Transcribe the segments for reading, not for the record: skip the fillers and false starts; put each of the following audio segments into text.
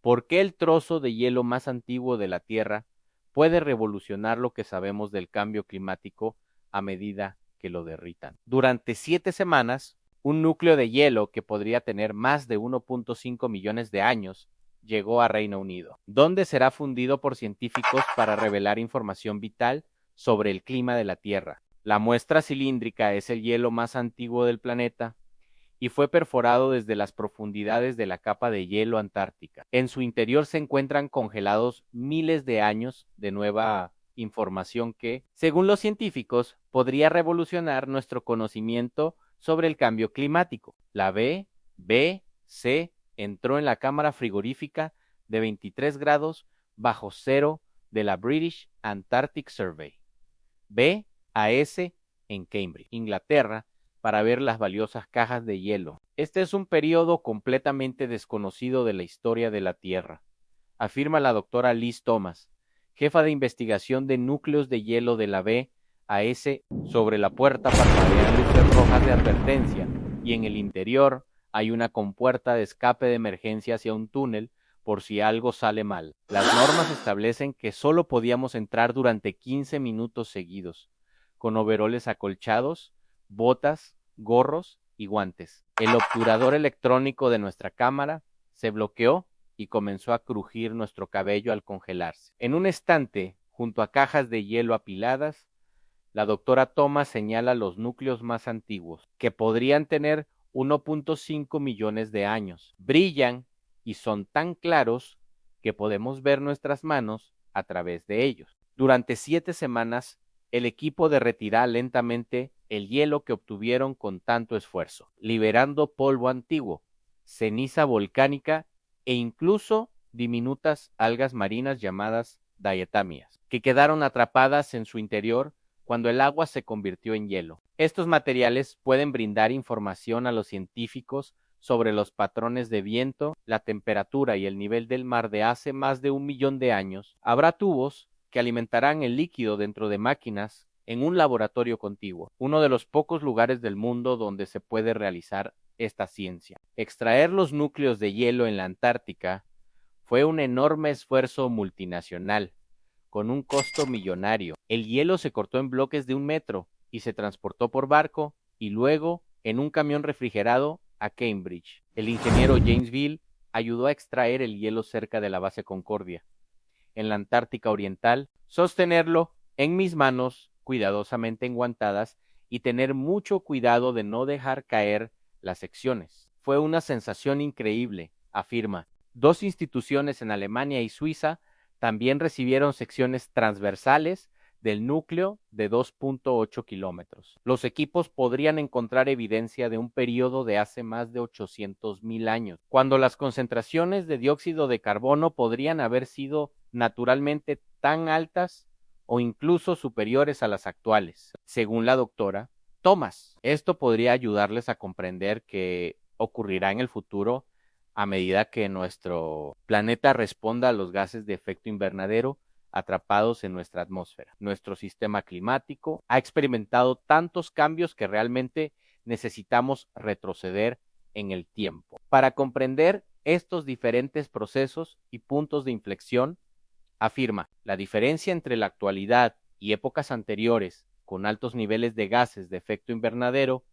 ¿Por qué el trozo de hielo más antiguo de la Tierra puede revolucionar lo que sabemos del cambio climático a medida que lo derritan? Durante 7 semanas, un núcleo de hielo que podría tener más de 1.5 millones de años llegó a Reino Unido, donde será fundido por científicos para revelar información vital sobre el clima de la Tierra. La muestra cilíndrica es el hielo más antiguo del planeta y fue perforado desde las profundidades de la capa de hielo antártica. En su interior se encuentran congelados miles de años de nueva información que, según los científicos, podría revolucionar nuestro conocimiento sobre el cambio climático. La BBC entró en la cámara frigorífica de 23 grados bajo cero de la British Antarctic Survey, BAS, en Cambridge, Inglaterra, para ver las valiosas cajas de hielo. Este es un periodo completamente desconocido de la historia de la Tierra, afirma la doctora Liz Thomas, jefa de investigación de núcleos de hielo de la BAS. Sobre la puerta parpadean luces rojas de advertencia y en el interior hay una compuerta de escape de emergencia hacia un túnel por si algo sale mal. Las normas establecen que solo podíamos entrar durante 15 minutos seguidos, con overoles acolchados, botas, gorros y guantes. El obturador electrónico de nuestra cámara se bloqueó y comenzó a crujir nuestro cabello al congelarse. En un estante, junto a cajas de hielo apiladas, la doctora Thomas señala los núcleos más antiguos, que podrían tener 1.5 millones de años. Brillan y son tan claros que podemos ver nuestras manos a través de ellos. Durante 7 semanas, el equipo derretirá lentamente el hielo que obtuvieron con tanto esfuerzo, liberando polvo antiguo, ceniza volcánica e incluso diminutas algas marinas llamadas diatamias, que quedaron atrapadas en su interior cuando el agua se convirtió en hielo. Estos materiales pueden brindar información a los científicos sobre los patrones de viento, la temperatura y el nivel del mar de hace más de 1 millón de años. Habrá tubos que alimentarán el líquido dentro de máquinas en un laboratorio contiguo, uno de los pocos lugares del mundo donde se puede realizar esta ciencia. Extraer los núcleos de hielo en la Antártica fue un enorme esfuerzo multinacional, con un costo millonario. El hielo se cortó en bloques de 1 metro y se transportó por barco y luego en un camión refrigerado a Cambridge. El ingeniero James Beale ayudó a extraer el hielo cerca de la base Concordia, en la Antártica Oriental, sostenerlo en mis manos cuidadosamente enguantadas y tener mucho cuidado de no dejar caer las secciones. Fue una sensación increíble, afirma. 2 instituciones en Alemania y Suiza también recibieron secciones transversales del núcleo de 2.8 kilómetros. Los equipos podrían encontrar evidencia de un periodo de hace más de 800,000 años, cuando las concentraciones de dióxido de carbono podrían haber sido naturalmente tan altas o incluso superiores a las actuales, según la doctora Thomas. Esto podría ayudarles a comprender qué ocurrirá en el futuro a medida que nuestro planeta responda a los gases de efecto invernadero atrapados en nuestra atmósfera. Nuestro sistema climático ha experimentado tantos cambios que realmente necesitamos retroceder en el tiempo. Para comprender estos diferentes procesos y puntos de inflexión, afirma, la diferencia entre la actualidad y épocas anteriores con altos niveles de gases de efecto invernadero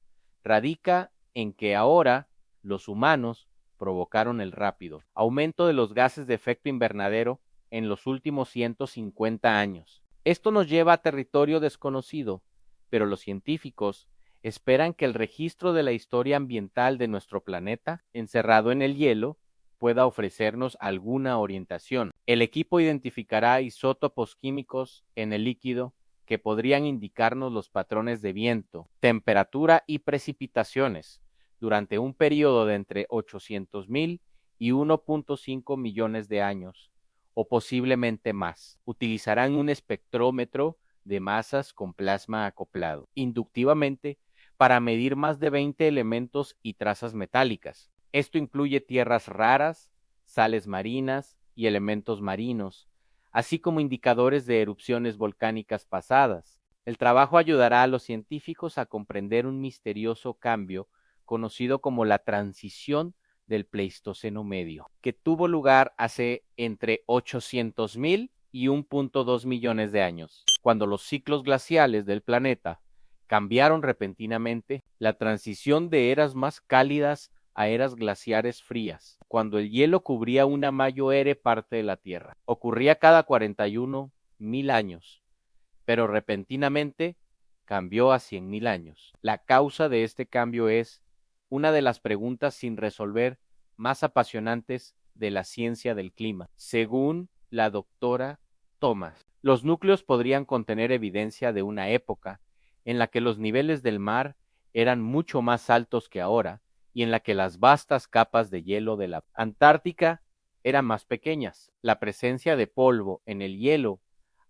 radica en que ahora los humanos provocaron el rápido aumento de los gases de efecto invernadero en los últimos 150 años. Esto nos lleva a territorio desconocido, pero los científicos esperan que el registro de la historia ambiental de nuestro planeta, encerrado en el hielo, pueda ofrecernos alguna orientación. El equipo identificará isótopos químicos en el líquido que podrían indicarnos los patrones de viento, temperatura y precipitaciones durante un periodo de entre 800,000 y 1.5 millones de años, o posiblemente más. Utilizarán un espectrómetro de masas con plasma acoplado, inductivamente, para medir más de 20 elementos y trazas metálicas. Esto incluye tierras raras, sales marinas y elementos marinos, así como indicadores de erupciones volcánicas pasadas. El trabajo ayudará a los científicos a comprender un misterioso cambio conocido como la transición del Pleistoceno medio, que tuvo lugar hace entre 800.000 y 1.2 millones de años. Cuando los ciclos glaciales del planeta cambiaron repentinamente, la transición de eras más cálidas a eras glaciares frías, cuando el hielo cubría una mayor parte de la Tierra. Ocurría cada 41.000 años, pero repentinamente cambió a 100.000 años. La causa de este cambio es una de las preguntas sin resolver más apasionantes de la ciencia del clima. Según la doctora Thomas, los núcleos podrían contener evidencia de una época en la que los niveles del mar eran mucho más altos que ahora y en la que las vastas capas de hielo de la Antártica eran más pequeñas. La presencia de polvo en el hielo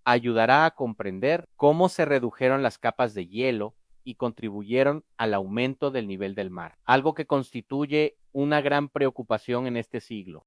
ayudará a comprender cómo se redujeron las capas de hielo y contribuyeron al aumento del nivel del mar, algo que constituye una gran preocupación en este siglo.